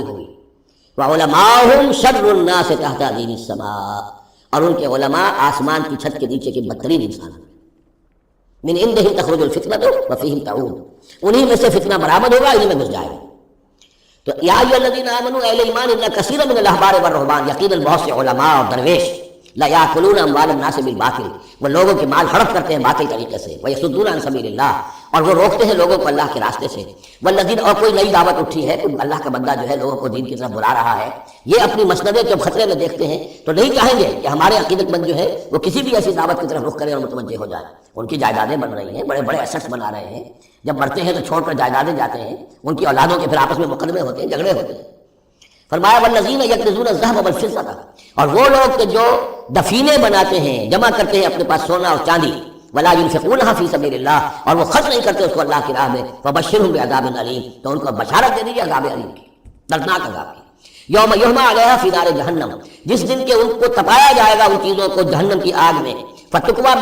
ہوئی وعلماؤہم شر الناس تحت عظیم السماء، اور ان کے علماء آسمان کی چھت کے نیچے کے بدترین انسان ہیں۔ من عندہم تخرج الفتنۃ وفیہم تعود، انہی میں سے فتنہ برآمد ہوگا، انہی میں گھس جائے گا۔ تو یا ایھا الذین آمنوا، اہل ایمان، ان کثیرا من الاحبار والرہبان، یقیناً بہت سے علماء اور درویش، لا یاکلون اموال الناس بالباطل، وہ لوگوں کے مال ہڑپ کرتے ہیں باطل طریقے سے، ویصدون عن سبیل اللہ، اور وہ روکتے ہیں لوگوں کو اللہ کے راستے سے، والذین، اور کوئی نئی دعوت اٹھی ہے، کوئی اللہ کا بندہ جو ہے لوگوں کو دین کی طرف بلا رہا ہے، یہ اپنی مسندیں جب خطرے میں دیکھتے ہیں تو نہیں چاہیں گے کہ ہمارے عقیدت مند جو ہے وہ کسی بھی ایسی دعوت کی طرف رخ کرے اور متوجہ ہو جائے۔ ان کی جائیدادیں بن رہی ہیں، بڑے بڑے ایسٹس بنا رہے ہیں، جب مرتے ہیں تو چھوڑ کر جائیدادیں جاتے ہیں، ان کی اولادوں کے پھر آپس میں مقدمے ہوتے ہیں، جھگڑے ہوتے ہیں۔ فرمایا والذین یکنزون الذهب والفضة، اور وہ لوگ کہ جو دفینے بناتے ہیں، جمع کرتے ہیں اپنے پاس سونا اور چاندی، ولا ينفقونها فی سبیل اللہ، اور وہ خرچ نہیں کرتے اس کو اللہ کی راہ میں، فبشرهم بعذاب علیم، تو ان کو بشارت دے دیجیے عذاب علیم کی، دردناک عذاب کی۔ یوم یحمى علیہا فی نار جہنم، جس دن کہ ان کو تپایا جائے گا ان چیزوں کو جہنم کی آگ میں، فتقوا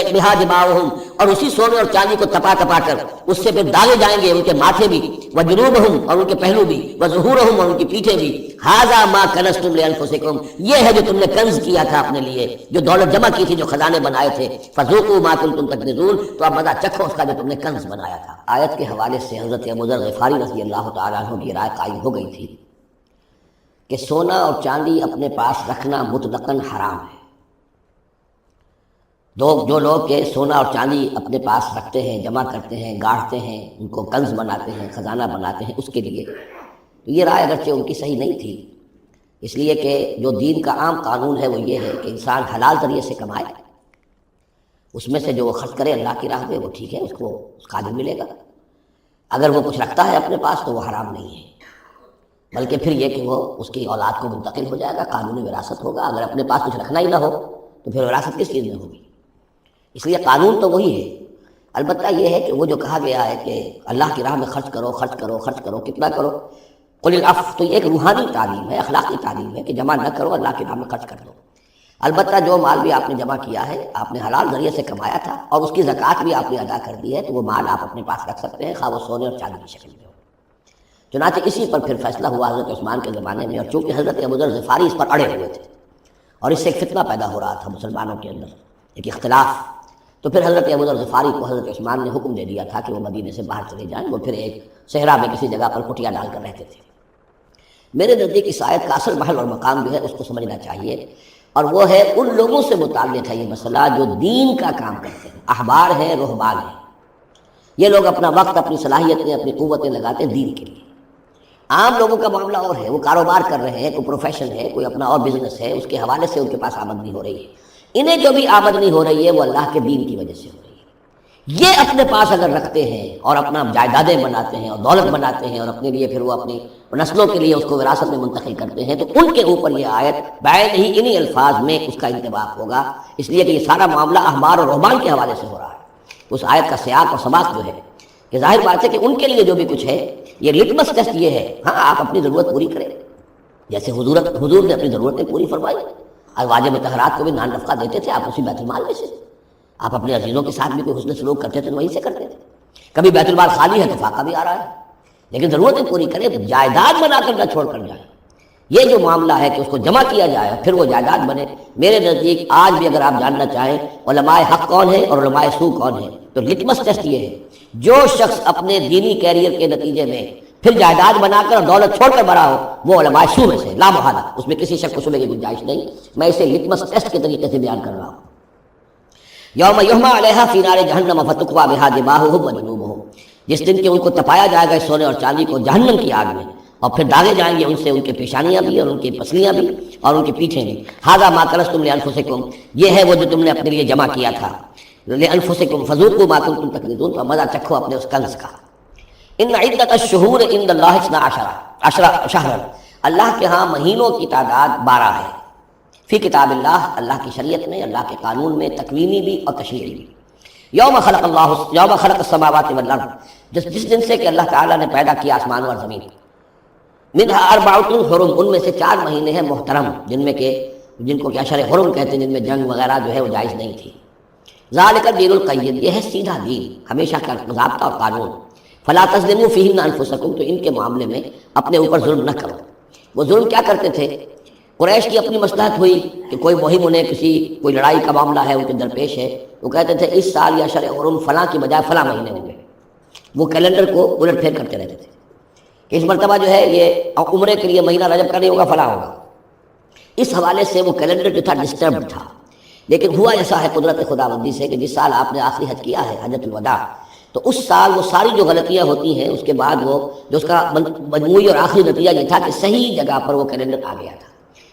بہا جباہہم، اور اسی سونے اور چاندی کو تپا تپا کر اس سے پھر داغے جائیں گے ان کے ماتھے بھی، وجنوبہم، اور ان کے پہلو بھی، وظہورہم، اور ان کی پیٹھیں بھی، ھذا ما کنزتم لانفسکم، یہ ہے جو تم نے کنز کیا تھا اپنے لیے، جو دولت جمع کی تھی، جو خزانے بنائے تھے، فذوقوا ما کنتم تکنزون، تو اب مزہ چکھو اس کا جو تم نے کنز بنایا تھا۔ آیت کے حوالے سے حضرت ابو ذر غفاری رضی اللہ تعالیٰ عنہ کی رائے قائم ہو گئی تھی کہ سونا اور چاندی اپنے پاس رکھنا مطلقاً حرام ہے۔ جو لوگ کہ سونا اور چاندی اپنے پاس رکھتے ہیں، جمع کرتے ہیں، گاڑتے ہیں، ان کو کنز بناتے ہیں، خزانہ بناتے ہیں، اس کے لیے تو یہ رائے اگرچہ ان کی صحیح نہیں تھی، اس لیے کہ جو دین کا عام قانون ہے وہ یہ ہے کہ انسان حلال ذریعے سے کمائے، اس میں سے جو وہ خرچ کرے اللہ کی راہ میں وہ ٹھیک ہے، اس کو اس کا اجر ملے گا۔ اگر وہ کچھ رکھتا ہے اپنے پاس تو وہ حرام نہیں ہے، بلکہ پھر یہ کہ وہ اس کی اولاد کو منتقل ہو جائے گا، قانونی وراثت ہوگا۔ اگر اپنے پاس کچھ رکھنا ہی نہ ہو تو پھر وراثت کس چیز میں ہوگی؟ اس لیے قانون تو وہی ہے، البتہ یہ ہے کہ وہ جو کہا گیا ہے کہ اللہ کی راہ میں خرچ کرو، خرچ کرو، خرچ کرو، کتنا کرو، قل العفو، تو یہ ایک روحانی تعلیم ہے، اخلاقی تعلیم ہے کہ جمع نہ کرو، اللہ کی راہ میں خرچ کر دو۔ البتہ جو مال بھی آپ نے جمع کیا ہے، آپ نے حلال ذریعے سے کمایا تھا اور اس کی زکوٰۃ بھی آپ نے ادا کر دی ہے، تو وہ مال آپ اپنے پاس رکھ سکتے ہیں، خواہ وہ سونے اور چاندی کی شکل میں ہو۔ چنانچہ اسی پر پھر فیصلہ ہوا حضرت عثمان کے زمانے میں، اور چونکہ حضرت ابو ذر غفاری اس پر اڑے ہوئے تھے اور اس سے ایک فتنہ پیدا ہو رہا تھا مسلمانوں کے اندر، ایک اختلاف، تو پھر حضرت ابو ذر غفاری کو حضرت عثمان نے حکم دے دیا تھا کہ وہ مدینے سے باہر چلے جائیں، وہ پھر ایک صحرا میں کسی جگہ پر کٹیا ڈال کر رہتے تھے۔ میرے نزدیک اس آیت کا اصل محل اور مقام جو ہے اس کو سمجھنا چاہیے، اور وہ ہے ان لوگوں سے متعلق ہے یہ مسئلہ جو دین کا کام کرتے ہیں، احبار ہیں، رہبان ہیں، یہ لوگ اپنا وقت، اپنی صلاحیتیں، اپنی قوتیں لگاتے ہیں دین کے لیے۔ عام لوگوں کا معاملہ اور ہے، وہ کاروبار کر رہے ہیں، کوئی پروفیشن ہے، کوئی اپنا اور بزنس ہے، اس کے حوالے سے ان کے پاس آمدنی ہو رہی ہے، انہیں جو بھی آمدنی ہو رہی ہے وہ اللہ کے دین کی وجہ سے ہو رہی ہے۔ یہ اپنے پاس اگر رکھتے ہیں اور اپنا جائیدادیں بناتے ہیں اور دولت بناتے ہیں اور اپنے لیے پھر وہ اپنی نسلوں کے لیے اس کو وراثت میں منتقل کرتے ہیں، تو ان کے اوپر یہ آیت بعین ہی انہی الفاظ میں اس کا انطباق ہوگا، اس لیے کہ یہ سارا معاملہ احبار اور رہبان کے حوالے سے ہو رہا ہے۔ اس آیت کا سیاق اور سباق جو ہے کہ ظاہر بات ہے کہ ان کے لیے جو بھی کچھ ہے، یہ لٹمس ٹیسٹ یہ ہے، ہاں آپ اپنی ضرورت پوری کریں، جیسے حضور نے اپنی ضرورتیں پوری فرمائی، ازواج مطہرات کو بھی نان نفقہ دیتے تھے، آپ اسی بیت المال میں سے، آپ اپنے عزیزوں کے ساتھ بھی کوئی حسن سلوک کرتے تھے تو وہیں سے کرتے تھے۔ کبھی بیت المال خالی ہے تو فاقہ بھی آ رہا ہے، لیکن ضرورتیں پوری کریں، جائیداد بنا کر نہ چھوڑ کر جائیں۔ یہ جو معاملہ ہے کہ اس کو جمع کیا جائے پھر وہ جائیداد بنے، میرے نزدیک آج بھی اگر آپ جاننا چاہیں علماء حق کون ہیں اور علماء سو کون ہیں، تو لٹمس ٹیسٹ یہ ہے، جو شخص اپنے دینی کیریئر کے نتیجے میں پھر جائیداد بنا کر اور دولت چھوڑ کر بڑا ہو، وہ علماء سو میں سے لا محالہ، اس میں کسی شک و شبہ کی گنجائش نہیں۔ میں اسے لٹمس ٹیسٹ کے طریقے سے بیان کر رہا ہوں۔ یوم یحمى علیہا فی نار جہنم فتقوی بہا جباہہم وجنوبہم، جس دن کہ ان کو تپایا جائے گا اس سونے اور چاندی کو جہنم کی آگ میں، اور پھر داغے جائیں گے ان سے ان کے پیشانیاں بھی اور ان کی پسلیاں بھی اور ان کی پیٹھیں بھی۔ ھذا ما کنزتم لانفسکم، یہ ہے وہ جو تم نے اپنے لیے جمع کیا تھا، لانفسکم فذوقوا ما کنتم تکنزون، تو مزہ چکھو اپنے اس کنز کا۔ ان عدت الشہور عند اللہ 12 شہرا، اللہ کے ہاں مہینوں کی تعداد 12 ہے، فی کتاب اللہ، اللہ کی شریعت میں، اللہ کے قانون میں، تکوینی بھی اور تشریعی بھی۔ یوم خلق السماوات والارض، جس دن سے کہ اللہ تعالیٰ نے پیدا کیا آسمان اور زمین، منہا اربعۃ حرم، ان میں سے 4 مہینے ہیں محترم، جن کو کہ اشہر حرم کہتے ہیں، جن میں جنگ وغیرہ جو ہے وہ جائز نہیں تھی۔ ذالک الدین القیم، یہ ہے سیدھا دین، ہمیشہ کا ضابطہ اور قانون۔ فلا تظلموا فیہن انفسکم، تو ان کے معاملے میں اپنے اوپر ظلم نہ کرو۔ وہ ظلم کیا کرتے تھے؟ قریش کی اپنی مصلحت ہوئی کہ کوئی مہم انہیں کوئی لڑائی کا معاملہ ہے ان کے درپیش ہے، وہ کہتے تھے اس سال یا شرع حرم فلاں کی بجائے فلاں مہینے ہوں گے، وہ کیلنڈر کو الٹ پھیر کرتے رہتے تھے کہ اس مرتبہ جو ہے یہ عمرے کے لیے مہینہ رجب کا نہیں ہوگا، فلاں ہوگا۔ اس حوالے سے وہ کیلنڈر جو تھا ڈسٹرب تھا، لیکن ہوا ایسا ہے قدرت خداوندی سے کہ جس سال آپ نے آخری حج کیا ہے حجۃ الوداع، تو اس سال وہ ساری جو غلطیاں ہوتی ہیں اس کے بعد وہ جو اس کا مجموعی اور آخری نتیجہ یہ تھا کہ صحیح جگہ پر وہ کیلنڈر آ گیا تھا۔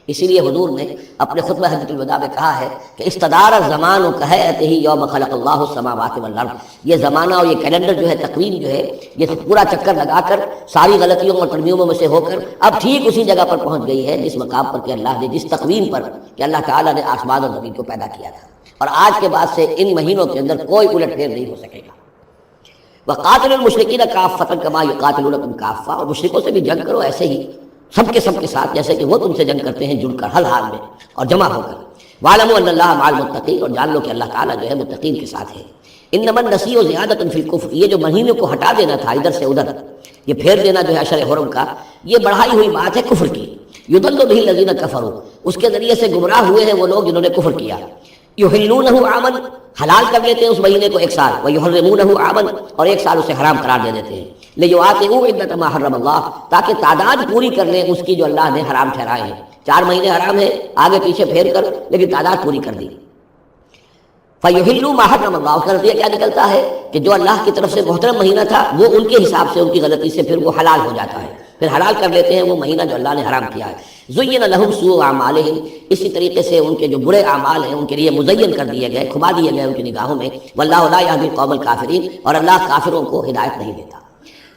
اسی لیے حضور نے اپنے خطبہ حجۃ الوداع میں کہا ہے کہ استدار الزمان کہیئتہ یوم خلق اللہ السماوات والارض، یہ زمانہ اور یہ کیلنڈر جو ہے تقویم جو ہے یہ پورا چکر لگا کر ساری غلطیوں اور ترمیموں میں سے ہو کر اب ٹھیک اسی جگہ پر پہنچ گئی ہے جس مقام پر کہ اللہ نے جس تقویم پر کہ اللہ تعالیٰ نے آسمان اور زمین کو پیدا کیا تھا، اور آج کے بعد سے ان مہینوں کے اندر کوئی الٹ پھیر نہیں ہو سکے گا۔ وَقَاتِلُوا الْمُشْرِكِينَ كَافَّةً كَمَا يُقَاتِلُونَكُمْ كَافَّةً، اور مشرکوں سے بھی جنگ کرو ایسے ہی سب کے ساتھ جیسے کہ وہ تم سے جنگ کرتے ہیں جڑ کر ہر حال میں اور جمع ہو کر۔ وَاعْلَمُوا أَنَّ اللَّهَ مَعَ الْمُتَّقِينَ، اور جان لو کہ اللہ تعالیٰ جو ہے متقین کے ساتھ ہے۔ إِنَّمَا النَّسِيءُ زِيَادَةٌ فِي الْكُفْرِ، یہ جو مہینے کو ہٹا دینا تھا ادھر سے ادھر، یہ پھیر دینا جو ہے اشر حرم کا، یہ بڑھائی ہوئی بات ہے کفر کی۔ يُضَلُّ بِهِ الَّذِينَ كَفَرُوا، اس کے ذریعے سے گمراہ ہوئے ہیں وہ لوگ جنہوں نے کفر کیا۔ يُحِلُّونَهُ عَامًا، حلال کر لیتے ہیں اس مہینے کو ایک سال، وَيُحَرِّمُونَهُ عَامًا، اور ایک سال اسے حرام قرار دے دیتے ہیں۔ لِيُوَاطِئُوا عِدَّةَ مَا حَرَّمَ اللَّهُ، تاکہ تعداد پوری کر لیں اس کی جو اللہ نے حرام ٹھہرائے ہیں۔ 4 مہینے حرام ہے آگے پیچھے پھیر کر، لیکن تعداد پوری کر دی۔ فَيُحِلُّوا مَا حَرَّمَ اللَّهُ، اس کا نتیجہ کیا نکلتا ہے کہ جو اللہ کی طرف سے محترم مہینہ تھا وہ ان کے حساب سے ان کی غلطی سے پھر وہ حلال ہو جاتا ہے، پھر حلال کر لیتے ہیں وہ مہینہ جو اللہ نے حرام کیا ہے۔ زُيِّنَ لَهُمْ سُوءُ أَعْمَالِهِمْ، اسی طریقے سے ان کے جو برے اعمال ہیں ان کے لیے مزین کر دیے گئے، کھبا دیے گئے ان کی نگاہوں میں۔ وَاللَّهُ لَا يَهْدِي الْقَوْمَ الْكَافِرِينَ، اور اللہ کافروں کو ہدایت نہیں دیتا۔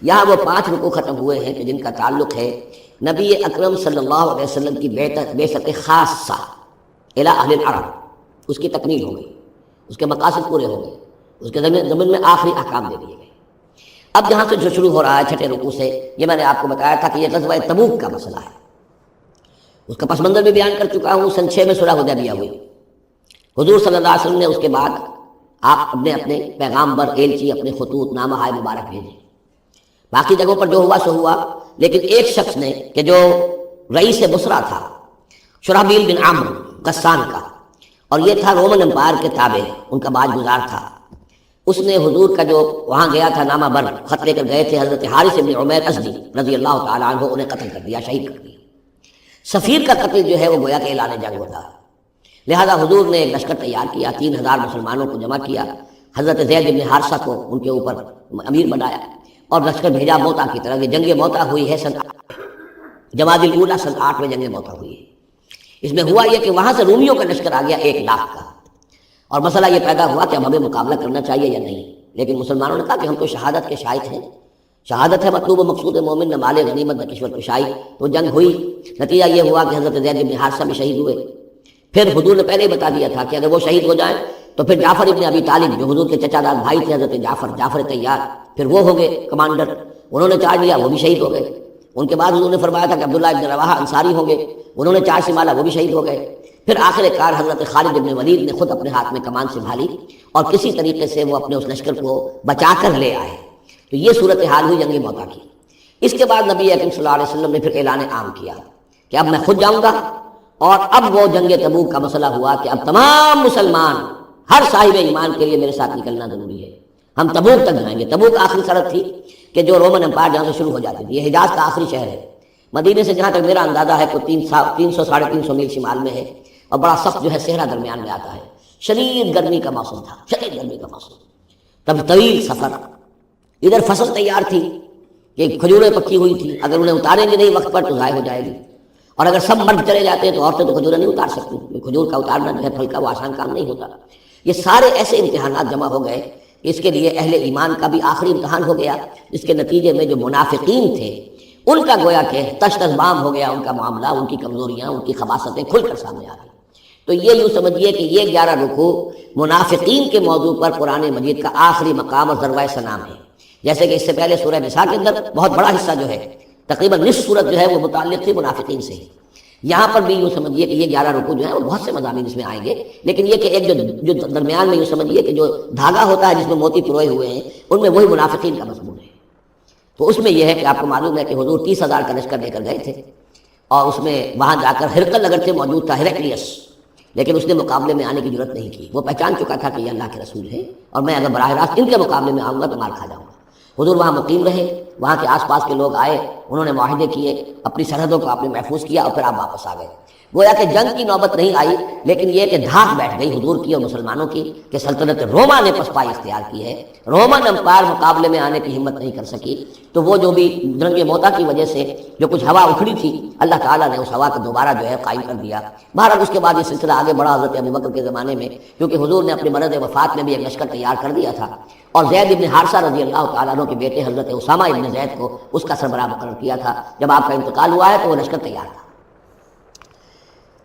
یہاں وہ 5 رکوع ختم ہوئے ہیں کہ جن کا تعلق ہے نبی اکرم صلی اللہ علیہ وسلم کی بعثت خاصہ الی اہل العرب، اس کی تکمیل ہو گئی، اس کے مقاصد پورے ہو گئے، اس کے ضمن میں آخری احکام دے دیے گئے۔ اب جہاں سے جو شروع ہو رہا ہے 6 رکوع سے، یہ میں نے آپ کو بتایا تھا کہ یہ غزوہ تبوک کا مسئلہ ہے، اس کا پس منظر بھی بیان کر چکا ہوں۔ سن 6 میں صلح حدیبیہ ہوئی، حضور صلی اللہ علیہ وسلم نے اس کے بعد آپ اپنے پیغامبر ایلچی اپنے خطوط نامہ ہائے مبارک بھیجے۔ باقی جگہوں پر جو ہوا سو ہوا، لیکن ایک شخص نے کہ جو رئیس بصرہ تھا، شرحبیل بن عمرو غسان کا، اور یہ تھا رومن امپائر کے تابع، ان کا باج گزار تھا، اس نے حضور کا جو وہاں گیا تھا نامہ بر خط لے کر گئے تھے حضرت حارث بن عمیر ازدی رضی اللہ تعالیٰ عنہ، انہیں قتل کر دیا، شہید کر دیا۔ سفیر کا قتل جو ہے وہ گویا کہ اعلان جنگ ہوتا ہے، لہذا حضور نے ایک لشکر تیار کیا، 3000 مسلمانوں کو جمع کیا، حضرت زید بن حارثہ کو ان کے اوپر امیر بنایا اور لشکر بھیجا موتا کی طرح۔ یہ جنگ موتا ہوئی ہے سن جمادی الاولیٰ سن 8 میں جنگ موتا ہوئی ہے۔ اس میں ہوا یہ کہ وہاں سے رومیوں کا لشکر آ گیا 1 لاکھ کا، اور مسئلہ یہ پیدا ہوا کہ اب ہمیں مقابلہ کرنا چاہیے یا نہیں، لیکن مسلمانوں نے کہا کہ ہم تو شہادت کے شاہد ہیں، شہادت ہے مطلوب و مقصود مومن، نہ مال غنیمت نہ کشور کشائی۔ تو جنگ ہوئی، نتیجہ یہ ہوا کہ حضرت زید بن حارثہ بھی شہید ہوئے۔ پھر حضور نے پہلے ہی بتا دیا تھا کہ اگر وہ شہید ہو جائیں تو پھر جعفر ابن ابی طالب جو حضور کے چچا دار بھائی تھے حضرت جعفر طیار، پھر وہ ہو گئے کمانڈر، انہوں نے چارج لیا، وہ بھی شہید ہو گئے۔ ان کے بعد حضور نے فرمایا تھا کہ عبداللہ ابن رواحہ انصاری ہوں گے، انہوں نے چارج سنبھالا، وہ بھی شہید ہو گئے۔ پھر آخر کار حضرت خالد ابن ولید نے خود اپنے ہاتھ میں کمان سنبھالی اور کسی طریقے سے وہ اپنے اس لشکر کو بچا کر لے آئے۔ تو یہ صورتحال ہوئی جنگ موتا کی۔ اس کے بعد نبی اکرم صلی اللہ علیہ وسلم نے پھر اعلان عام کیا کہ اب میں خود جاؤں گا، اور اب وہ جنگ تبوک کا مسئلہ ہوا کہ اب تمام مسلمان ہر صاحب ایمان کے لیے میرے ساتھ نکلنا ضروری ہے، ہم تبوک تک جائیں گے۔ تبوک آخری سرحد تھی کہ جو رومن امپائر جہاں سے شروع ہو جاتی تھی، یہ حجاز کا آخری شہر ہے، مدینے سے جہاں تک میرا اندازہ ہے کوئی 300 ساڑھے 300 میل شمال میں ہے، اور بڑا سخت جو ہے صحرا درمیان میں آتا ہے۔ شدید گرمی کا موسم تھا، شدید گرمی کا موسم، تب طویل سفر، ادھر فصل تیار تھی کہ کھجوریں پکی ہوئی تھی، اگر انہیں اتاریں گے نہیں وقت پر تو ضائع ہو جائے گی، اور اگر سب مرد چلے جاتے ہیں تو عورتیں تو کھجوریں نہیں اتار سکتی، کھجور کا اتارنا جو ہے پھل کا وہ آسان کام نہیں ہوتا۔ یہ سارے ایسے امتحانات جمع ہو گئے، اس کے لیے اہل ایمان کا بھی آخری امتحان ہو گیا، جس کے نتیجے میں جو منافقین تھے ان کا گویا کہ تشت ازبام ہو گیا، ان کا معاملہ، ان کی کمزوریاں، ان کی خباثتیں کھل کر سامنے آ گئی۔ تو یہ یوں سمجھیے کہ یہ 11 رکوع منافقین کے موضوع پر قرآن مجید کا آخری مقام اور ذروۂ سلام ہے۔ جیسے کہ اس سے پہلے سورہ نساء کے اندر بہت بڑا حصہ جو ہے تقریباً نصف سورت جو ہے وہ متعلق تھی منافقین سے، یہاں پر بھی یوں سمجھیے کہ یہ 11 رکوع جو ہیں وہ بہت سے مضامین اس میں آئیں گے، لیکن یہ کہ ایک جو درمیان میں یوں سمجھیے کہ جو دھاگا ہوتا ہے جس میں موتی پروئے ہوئے ہیں، ان میں وہی منافقین کا مضمون ہے۔ تو اس میں یہ ہے کہ آپ کو معلوم ہے کہ حضور 30,000 کا لشکر لے کر گئے تھے، اور اس میں وہاں جا کر ہرقل اگرچہ موجود تھا، ہیرکلیس، لیکن اس نے مقابلے میں آنے کی ضرورت نہیں کی. وہ پہچان چکا تھا کہ یہ اللہ کے رسول ہے، اور میں اگر براہ راست ان کے مقابلے میں آؤں گا تو مار کھا جاؤں گا. حضور وہاں مقیم رہے، وہاں کے آس پاس کے لوگ آئے، انہوں نے معاہدے کیے، اپنی سرحدوں کو آپ نے محفوظ کیا، اور پھر آپ واپس آ گئے. گویا کہ جنگ کی نوبت نہیں آئی، لیکن یہ کہ دھاک بیٹھ گئی حضور کی اور مسلمانوں کی کہ سلطنت روما نے پسپائی اختیار کی ہے. رومن امپائر مقابلے میں آنے کی ہمت نہیں کر سکی. تو وہ جو بھی جنگ موتا کی وجہ سے جو کچھ ہوا اکھڑی تھی، اللہ تعالیٰ نے اس ہوا کو دوبارہ جو ہے قائم کر دیا. بہرحال اس کے بعد یہ سلسلہ آگے بڑھا حضرت ابوبکر کے زمانے میں، کیونکہ حضور نے اپنے مرض وفات میں بھی ایک لشکر تیار کر دیا تھا، اور زید ابن حارثہ رضی اللہ تعالیٰ عنہ کے بیٹے حضرت اسامہ ابن زید کو اس کا سربراہ مقرر کیا تھا. جب آپ کا انتقال ہوا ہے تو وہ لشکر تیار تھا.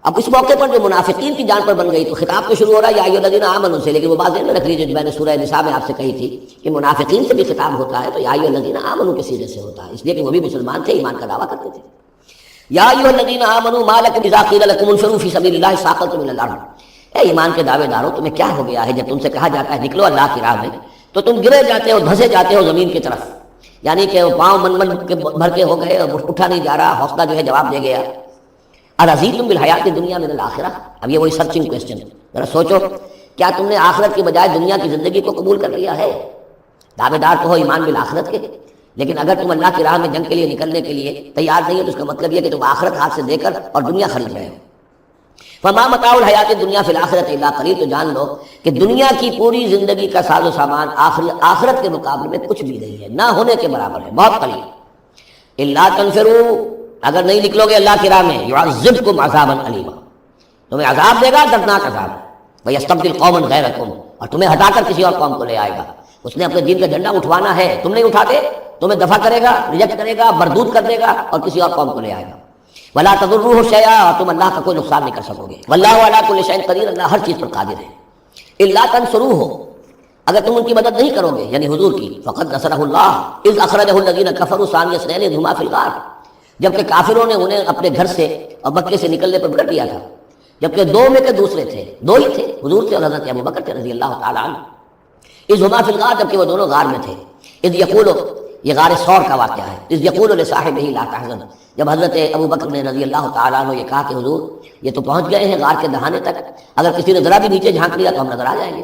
اب اس موقع پر جو منافقین کی جان پر بن گئی، تو خطاب تو شروع ہو رہا ہے یا ایھا الذین آمنوا سے، لیکن وہ بات ذہن میں رکھ لیجیے جو میں نے سورہ نساء میں آپ سے کہی تھی کہ منافقین سے بھی خطاب ہوتا ہے تو یا ایھا الذین آمنوا کے سیغے سے ہوتا ہے، اس لیے کہ وہ بھی مسلمان تھے، ایمان کا دعویٰ کرتے تھے. یا ایھا الذین آمنوا ما لکم اذا قیل لکم انفروا فی سبیل اللہ ثاقلتم الی الارض. اے ایمان کے دعوے داروں، تمہیں کیا ہو گیا ہے جب تم سے کہا جاتا ہے نکلو اللہ کی راہ میں تو تم گرے جاتے ہو، دھسے جاتے ہو زمین کی طرف، یعنی کہ پاؤں من کے بھر کے ہو گئے اور اٹھا نہیں جا رہا، حوصلہ جو ہے جواب دے گیا. ارضیتم بالحیات الدنیا من الآخرہ. اب یہ وہی سرچنگ کویسچن، ذرا سوچو، کیا تم نے آخرت کی بجائے دنیا کی زندگی کو قبول کر لیا ہے؟ دعوے دار تو ہو ایمان بالآخرت کے، لیکن اگر تم اللہ کی راہ میں جنگ کے لیے نکلنے کے لیے تیار نہیں ہے تو اس کا مطلب یہ کہ تم آخرت ہاتھ سے دے کر اور دنیا خرید رہے ہو. فما متاع الحیات الدنیا فی الاخرۃ الا قلیل. تو جان لو کہ دنیا کی پوری زندگی کا ساز و سامان آخرت کے مقابلے میں کچھ بھی نہیں ہے، نہ ہونے کے برابر ہے، بہت قلیل. الا تنفروا، اگر نہیں نکلو گے اللہ کی راہ میں، یعذبکم عذابا علیما، تمہیں عذاب دے گا، دردناک عذاب. ویستبدل قوما غیرکم، اور تمہیں ہٹا کر کسی اور قوم کو لے آئے گا. اس نے اپنے دین کا جھنڈا اٹھوانا ہے، تم نہیں اٹھاتے، تمہیں دفع کرے گا، ریجیکٹ کرے گا، مردود کر دے گا اور کسی اور قوم کو لے آئے گا. ولا تضروہ شیئا، اور تم اللہ کا کوئی نقصان نہیں کر سکو گے. واللہ علی کل شیء قدیر، اللہ ہر چیز پر قادر ہے. الا تنصروہ، اگر تم ان کی مدد نہیں کرو گے یعنی حضور کی، فقد نصرہ اللہ اذ اخرجہ الذین کفروا ثانی اثنین اذ ہما فی الغار، جبکہ کافروں نے انہیں اپنے گھر سے اور مکے سے نکلنے پر پکڑ لیا تھا، جبکہ دو میں کے دوسرے تھے، دو ہی تھے، حضور تھے اور حضرت ابوبکر تھے رضی اللہ تعالی عنہ. اذ ہما فی الغار، جبکہ وہ دونوں غار میں تھے. اذ یقول، یہ غار ثور کا واقعہ ہے. اذ یقول لصاحبہ لا تحزن، جب حضرت ابوبکر نے رضی اللہ تعالیٰ عنہ یہ کہا کہ حضور یہ تو پہنچ گئے ہیں غار کے دہانے تک، اگر کسی نے ذرا بھی نیچے جھانک لیا تو ہم نظر آ جائیں گے.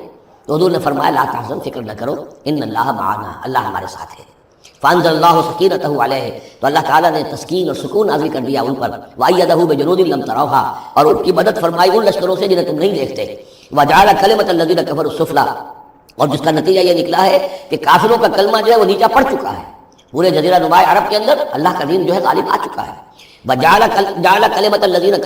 تو حضور نے فرمایا لا تحزن، فکر نہ کرو، ان اللہ معنا، اللہ ہمارے ساتھ ہے. فانزل اللہ سکینتہ علیہ، تو اللہ تعالیٰ نے تسکین اور سکون نازل کر دیا ان پر. وایدہ بجنود لم تروها، اور ان کی مدد فرمائی ان لشکروں سے جنہیں تم نہیں دیکھتے. وجعل کلمۃ الذین کفروا السفلی، اور جس کا نتیجہ یہ نکلا ہے کہ کافروں کا کلمہ جو ہے وہ نیچا پڑ چکا ہے. پورے جزیرہ نما عرب کے اندر اللہ کا دین جو ہے غالب آ چکا ہے. وجعل کلمۃ الذین